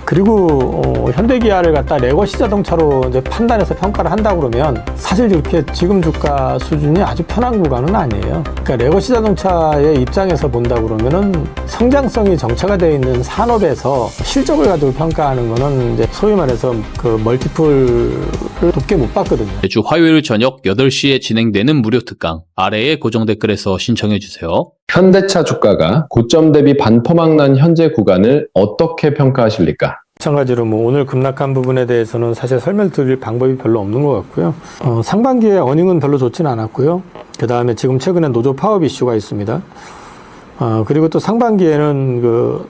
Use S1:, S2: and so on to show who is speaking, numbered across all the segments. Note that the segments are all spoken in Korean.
S1: 그리고 현대기아를 갖다 레거시 자동차로 이제 판단해서 평가를 한다 그러면 사실 이렇게 지금 주가 수준이 아주 편한 구간은 아니에요. 그러니까 레거시 자동차의 입장에서 본다 그러면은 성장성이 정체가 되어 있는 산업에서 실적을 가지고 평가하는 거는 이제 소위 말해서 그 멀티플을 높게 못 봤거든요.
S2: 매주 화요일 저녁 8시에 진행되는 무료 특강 아래에 고정 댓글에서 신청해 주세요.
S3: 현대차 주가가 고점 대비 반토막 난 현재 구간을 어떻게 평가하십니까?
S1: 마찬가지로 오늘 급락한 부분에 대해서는 사실 설명드릴 방법이 별로 없는 것 같고요. 상반기에 어닝은 별로 좋지는 않았고요. 그 다음에 지금 최근에 노조 파업 이슈가 있습니다. 그리고 또 상반기에는 그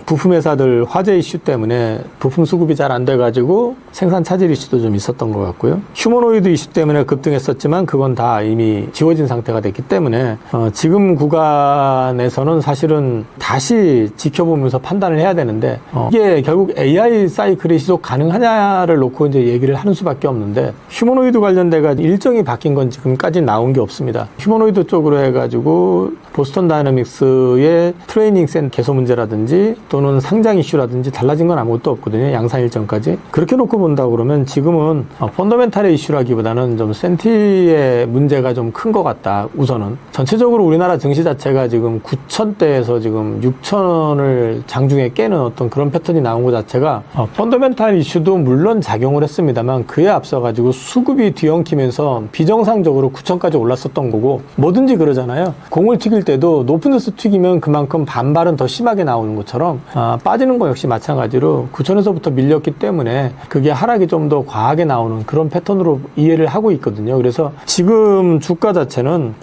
S1: 부품 회사들 화재 이슈 때문에 부품 수급이 잘 안 돼가지고 생산 차질 이슈도 좀 있었던 것 같고요. 휴머노이드 이슈 때문에 급등했었지만 그건 다 이미 지워진 상태가 됐기 때문에 지금 구간에서는 사실은 다시 지켜보면서 판단을 해야 되는데 이게 결국 AI 사이클이 지속 가능하냐를 놓고 이제 얘기를 하는 수밖에 없는데 휴머노이드 관련돼가 일정이 바뀐 건 지금까지 나온 게 없습니다. 휴머노이드 쪽으로 해가지고 보스턴 다이너믹스의 트레이닝 센 개소 문제라든지 또는 상장 이슈라든지 달라진 건 아무것도 없거든요. 양산 일정까지. 그렇게 놓고 본다 그러면 지금은 펀더멘탈의 이슈라기보다는 좀 센티의 문제가 좀 큰 것 같다. 우선은. 전체적으로 우리나라 증시 자체가 지금 9,000대에서 지금 6,000을 장중에 깨는 어떤 그런 패턴이 나온 것 자체가 펀더멘탈 이슈도 물론 작용을 했습니다만 그에 앞서가지고 수급이 뒤엉키면서 비정상적으로 9,000까지 올랐었던 거고 뭐든지 그러잖아요. 공을 튀길 때도 높은 데서 튀기면 그만큼 반발은 더 심하게 나오는 것처럼 빠지는 거 역시 마찬가지로 9,000에서부터 밀렸기 때문에 그게 하락이 좀 더 과하게 나오는 그런 패턴으로 이해를 하고 있거든요. 그래서 지금 주가 자체는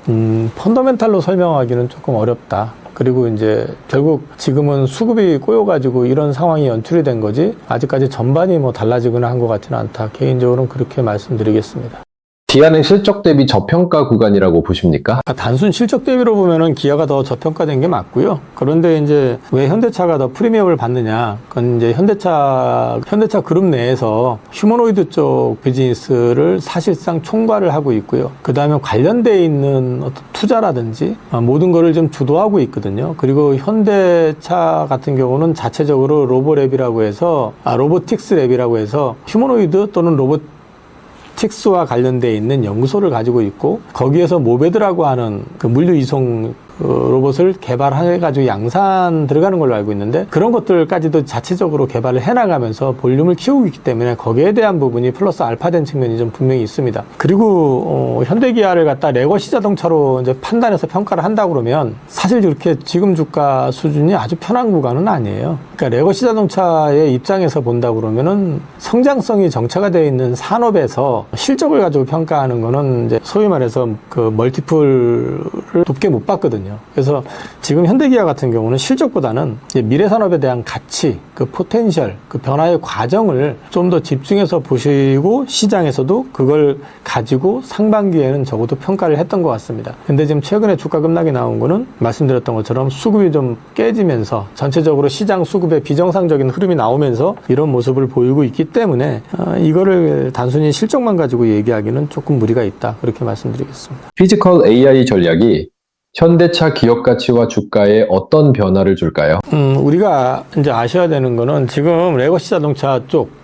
S1: 펀더멘탈로 설명하기는 조금 어렵다. 그리고 이제 결국 지금은 수급이 꼬여가지고 이런 상황이 연출이 된 거지 아직까지 전반이 달라지거나 한 것 같지는 않다. 개인적으로는 그렇게 말씀드리겠습니다.
S3: 기아는 실적 대비 저평가 구간이라고 보십니까?
S1: 단순 실적 대비로 보면은 기아가 더 저평가된 게 맞고요. 그런데 이제 왜 현대차가 더 프리미엄을 받느냐? 그건 이제 현대차 그룹 내에서 휴머노이드 쪽 비즈니스를 사실상 총괄을 하고 있고요. 그 다음에 관련되어 있는 어떤 투자라든지 모든 거를 좀 주도하고 있거든요. 그리고 현대차 같은 경우는 자체적으로 로보랩이라고 해서 로보틱스 랩이라고 해서 휴머노이드 또는 로보틱스와 관련되어 있는 연구소를 가지고 있고 거기에서 모베드라고 하는 그 물류 이송 로봇을 개발해가지고 양산 들어가는 걸로 알고 있는데 그런 것들까지도 자체적으로 개발을 해나가면서 볼륨을 키우고 있기 때문에 거기에 대한 부분이 플러스 알파된 측면이 좀 분명히 있습니다. 그리고 현대기아를 갖다 레거시 자동차로 이제 판단해서 평가를 한다 그러면 사실 이렇게 지금 주가 수준이 아주 편한 구간은 아니에요. 그러니까 레거시 자동차의 입장에서 본다 그러면은 성장성이 정체가 되어 있는 산업에서 실적을 가지고 평가하는 거는 이제 소위 말해서 그 멀티플을 높게 못 봤거든요. 그래서 지금 현대기아 같은 경우는 실적보다는 이제 미래 산업에 대한 가치, 그 포텐셜, 그 변화의 과정을 좀 더 집중해서 보시고 시장에서도 그걸 가지고 상반기에는 적어도 평가를 했던 것 같습니다. 근데 지금 최근에 주가 급락이 나온 거는 말씀드렸던 것처럼 수급이 좀 깨지면서 전체적으로 시장 수급에 비정상적인 흐름이 나오면서 이런 모습을 보이고 있기 때문에 이거를 단순히 실적만 가지고 얘기하기는 조금 무리가 있다. 그렇게 말씀드리겠습니다.
S3: 피지컬 AI 전략이 현대차 기업 가치와 주가에 어떤 변화를 줄까요?
S1: 우리가 이제 아셔야 되는 거는 지금 레거시 자동차 쪽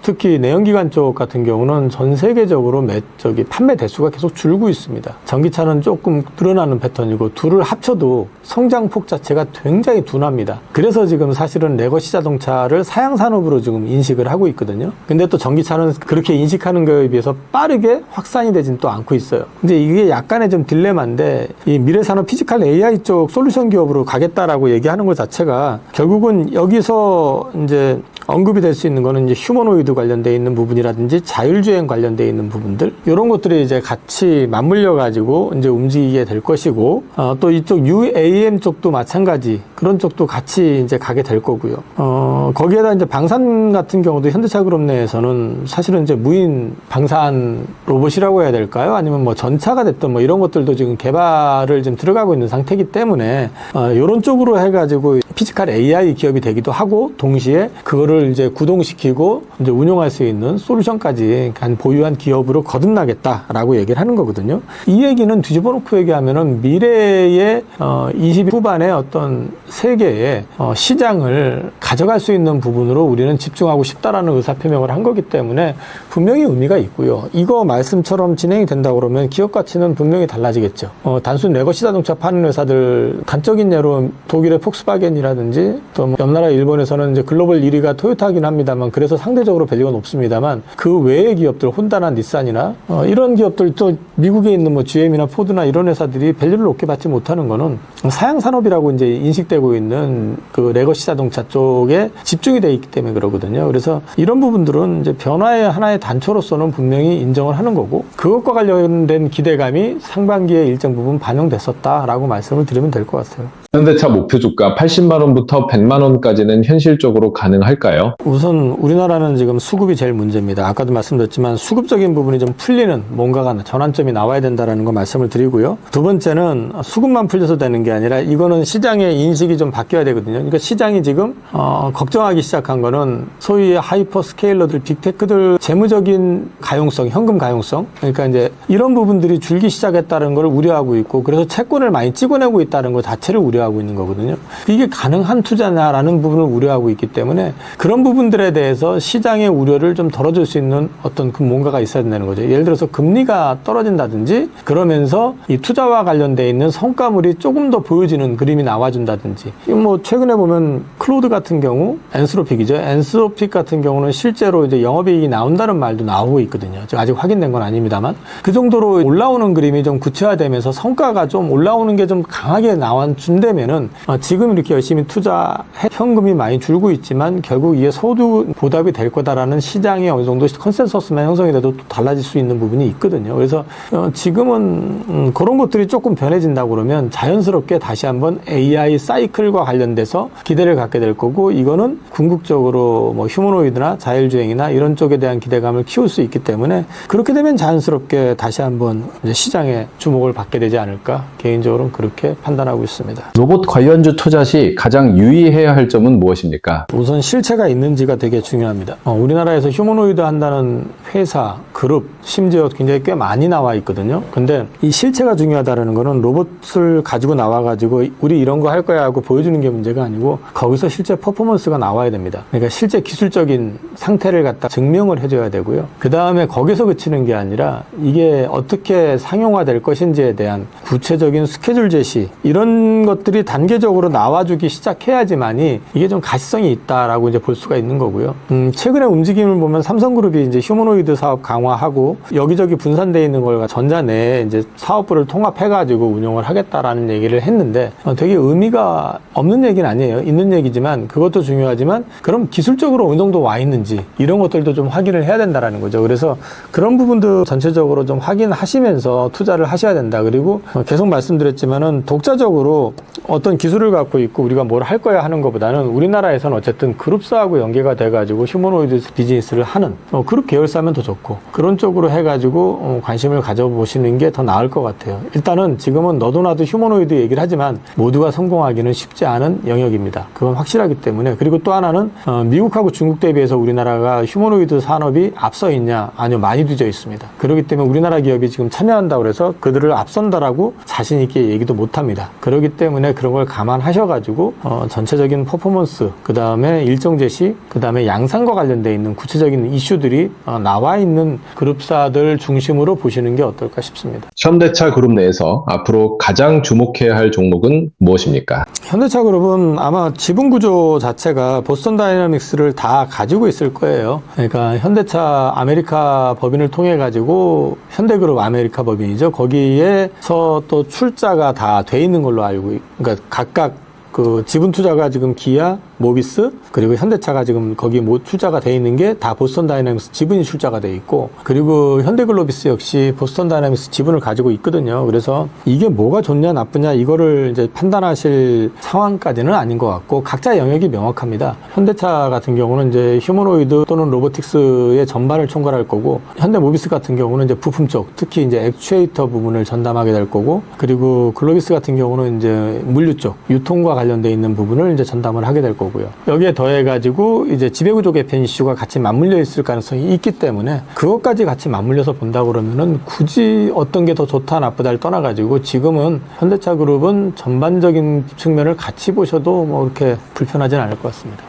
S1: 특히 내연기관 쪽 같은 경우는 전 세계적으로 판매 대수가 계속 줄고 있습니다. 전기차는 조금 늘어나는 패턴이고 둘을 합쳐도 성장폭 자체가 굉장히 둔합니다. 그래서 지금 사실은 레거시 자동차를 사양산업으로 지금 인식을 하고 있거든요. 근데 또 전기차는 그렇게 인식하는 거에 비해서 빠르게 확산이 되진 또 않고 있어요. 근데 이게 약간의 좀 딜레마인데 이 미래산업 피지컬 AI 쪽 솔루션 기업으로 가겠다라고 얘기하는 것 자체가 결국은 여기서 이제 언급이 될 수 있는 거는 이제 휴머노이드 관련되어 있는 부분이라든지 자율주행 관련되어 있는 부분들 이런 것들이 이제 같이 맞물려 가지고 이제 움직이게 될 것이고 또 이쪽 UAM 쪽도 마찬가지 그런 쪽도 같이 이제 가게 될 거고요. 거기에다 이제 방산 같은 경우도 현대차 그룹 내에서는 사실은 이제 무인 방산 로봇이라고 해야 될까요? 아니면 뭐 전차가 됐던 뭐 이런 것들도 지금 개발을 지금 들어가고 있는 상태이기 때문에 이런 쪽으로 해가지고 피지컬 AI 기업이 되기도 하고 동시에 그거를 그거를 이제 구동시키고 이제 운용할 수 있는 솔루션까지 보유한 기업으로 거듭나겠다라고 얘기를 하는 거거든요. 이 얘기는 뒤집어 놓고 얘기하면은 미래의 20 후반의 어떤 세계의 시장을 가져갈 수 있는 부분으로 우리는 집중하고 싶다라는 의사표명을 한 거기 때문에 분명히 의미가 있고요. 이거 말씀처럼 진행이 된다 그러면 기업 가치는 분명히 달라지겠죠. 단순 레거시 자동차 파는 회사들 단적인 예로 독일의 폭스바겐이라든지 또 옆 나라 일본에서는 이제 글로벌 1위가 토요타긴 합니다만 그래서 상대적으로 밸류가 높습니다만 그 외의 기업들 혼다나 닛산이나 이런 기업들 또 미국에 있는 뭐 GM이나 포드나 이런 회사들이 밸류를 높게 받지 못하는 거는 사양 산업이라고 이제 인식되고 있는 그 레거시 자동차 쪽에 집중이 돼 있기 때문에 그러거든요. 그래서 이런 부분들은 이제 변화의 하나의 단초로서는 분명히 인정을 하는 거고 그것과 관련된 기대감이 상반기에 일정 부분 반영됐었다라고 말씀을 드리면 될 것 같아요.
S3: 현대차 목표 주가 80만 원부터 100만 원까지는 현실적으로 가능할까요?
S1: 우선 우리나라는 지금 수급이 제일 문제입니다. 아까도 말씀드렸지만 수급적인 부분이 좀 풀리는 뭔가가 전환점이 나와야 된다라는 거 말씀을 드리고요. 두 번째는 수급만 풀려서 되는 게 아니라 이거는 시장의 인식이 좀 바뀌어야 되거든요. 그러니까 시장이 지금 걱정하기 시작한 거는 소위 하이퍼 스케일러들, 빅테크들 재무적인 가용성, 현금 가용성. 그러니까 이제 이런 부분들이 줄기 시작했다는 걸 우려하고 있고 그래서 채권을 많이 찍어내고 있다는 것 자체를 우려하고 있는 거거든요. 이게 가능한 투자냐라는 부분을 우려하고 있기 때문에 그런 부분들에 대해서 시장의 우려를 좀 덜어줄 수 있는 어떤 그 뭔가가 있어야 된다는 거죠. 예를 들어서 금리가 떨어진다든지 그러면서 이 투자와 관련돼 있는 성과물이 조금 더 보여지는 그림이 나와준다든지 뭐 최근에 보면 클로드 같은 경우 엔스로픽이죠. 엔스로픽 같은 경우는 실제로 이제 영업이익이 나온다는 말도 나오고 있거든요. 아직 확인된 건 아닙니다만 그 정도로 올라오는 그림이 좀 구체화되면서 성과가 좀 올라오는 게 좀 강하게 나와준다면은 지금 이렇게 열심히 투자해 현금이 많이 줄고 있지만 결국 이게 소득 보답이 될 거다라는 시장의 어느 정도 컨센서스만 형성이 돼도 또 달라질 수 있는 부분이 있거든요. 그래서 지금은 그런 것들이 조금 변해진다고 그러면 자연스럽게 다시 한번 AI 사이클과 관련돼서 기대를 갖게 될 거고 이거는 궁극적으로 뭐 휴머노이드나 자율주행이나 이런 쪽에 대한 기대감을 키울 수 있기 때문에 그렇게 되면 자연스럽게 다시 한번 이제 시장에 주목을 받게 되지 않을까 개인적으로는 그렇게 판단하고 있습니다.
S3: 로봇 관련주 투자 시 가장 유의해야 할 점은 무엇입니까?
S1: 우선 실체가 있는지가 되게 중요합니다. 우리나라에서 휴머노이드 한다는 회사, 그룹, 심지어 굉장히 꽤 많이 나와 있거든요. 근데 이 실체가 중요하다는 거는 로봇을 가지고 나와가지고 우리 이런 거 할 거야 하고 보여주는 게 문제가 아니고 거기서 실제 퍼포먼스가 나와야 됩니다. 그러니까 실제 기술적인 상태를 갖다 증명을 해줘야 되고요. 그 다음에 거기서 그치는 게 아니라 이게 어떻게 상용화될 것인지에 대한 구체적인 스케줄 제시 이런 것들이 단계적으로 나와주기 시작해야지만이 이게 좀 가시성이 있다라고 이제 볼 수가 있는 거고요. 최근에 움직임을 보면 삼성그룹이 이제 휴머노이드 사업 강화하고 여기저기 분산되어 있는 걸 전자 내에 이제 사업부를 통합해가지고 운영을 하겠다라는 얘기를 했는데 되게 의미가 없는 얘기는 아니에요. 있는 얘기지만 그것도 중요하지만 그럼 기술적으로 어느 정도 와 있는지 이런 것들도 좀 확인을 해야 된다라는 거죠. 그래서 그런 부분도 전체적으로 좀 확인하시면서 투자를 하셔야 된다. 그리고 계속 말씀드렸지만은 독자적으로 어떤 기술을 갖고 있고 우리가 뭘 할 거야 하는 것보다는 우리나라에서는 어쨌든 그룹사하고 연계가 돼가지고 휴머노이드 비즈니스를 하는 그룹 계열사면 더 좋고 그런 쪽으로 해가지고 관심을 가져보시는 게 더 나을 것 같아요. 일단은 지금은 너도 나도 휴머노이드 얘기를 하지만 모두가 성공하기는 쉽지 않은 영역입니다. 그건 확실하기 때문에 그리고 또 하나는 미국하고 중국 대비해서 우리나라가 휴머노이드 산업이 앞서 있냐? 아니요, 많이 뒤져 있습니다. 그렇기 때문에 우리나라 기업이 지금 참여한다고 해서 그들을 앞선다라고 자신 있게 얘기도 못합니다. 그렇기 때문에 그런 걸 감안하셔가지고 전체적인 퍼포먼스, 그 다음에 일정 제시, 그 다음에 양산과 관련돼 있는 구체적인 이슈들이 나와 있는 그룹사들 중심으로 보시는 게 어떨까 싶습니다.
S3: 현대차 그룹 내에서 앞으로 가장 주목해야 할 종목은 무엇입니까?
S1: 현대차 그룹은 아마 지분 구조 자체가 보스턴 다이나믹스를 다 가지고 있을 거예요. 그러니까 현대차 아메리카 법인을 통해 가지고 현대그룹 아메리카 법인이죠. 거기에서 또 출자가 다 돼 있는 걸로 알고, 그러니까 각각 그 지분 투자가 지금 기아, 모비스, 그리고 현대차가 지금 거기 출자가 돼 있는 게 다 보스턴 다이나믹스 지분이 출자가 돼 있고, 그리고 현대글로비스 역시 보스턴 다이나믹스 지분을 가지고 있거든요. 그래서 이게 뭐가 좋냐 나쁘냐 이거를 이제 판단하실 상황까지는 아닌 것 같고 각자 영역이 명확합니다. 현대차 같은 경우는 이제 휴머노이드 또는 로보틱스의 전반을 총괄할 거고, 현대모비스 같은 경우는 이제 부품 쪽, 특히 이제 액추에이터 부분을 전담하게 될 거고, 그리고 글로비스 같은 경우는 이제 물류 쪽, 유통과 관련돼 있는 부분을 이제 전담을 하게 될 거고, 되고요. 여기에 더해가지고 이제 지배구조 개편 이슈가 같이 맞물려 있을 가능성이 있기 때문에 그것까지 같이 맞물려서 본다 그러면은 굳이 어떤 게 더 좋다 나쁘다를 떠나가지고 지금은 현대차 그룹은 전반적인 측면을 같이 보셔도 뭐 그렇게 불편하진 않을 것 같습니다.